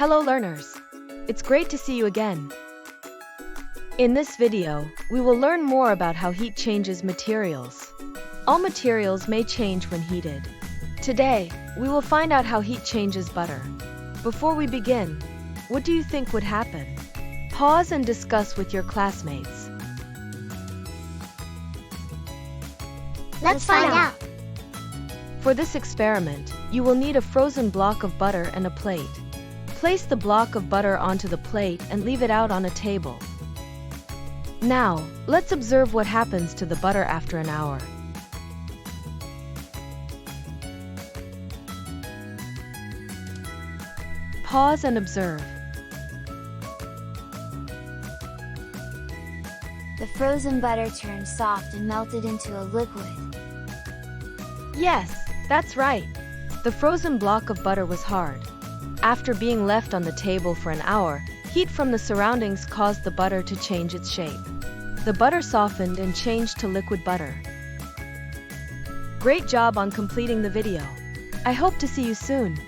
Hello learners! It's great to see you again. In this video, we will learn more about how heat changes materials. All materials may change when heated. Today, we will find out how heat changes butter. Before we begin, what do you think would happen? Pause and discuss with your classmates. Let's find out. For this experiment, you will need a frozen block of butter and a plate. Place the block of butter onto the plate and leave it out on a table. Now, let's observe what happens to the butter after an hour. Pause and observe. The frozen butter turned soft and melted into a liquid. Yes, that's right. The frozen block of butter was hard. After being left on the table for an hour, heat from the surroundings caused the butter to change its shape. The butter softened and changed to liquid butter. Great job on completing the video. I hope to see you soon.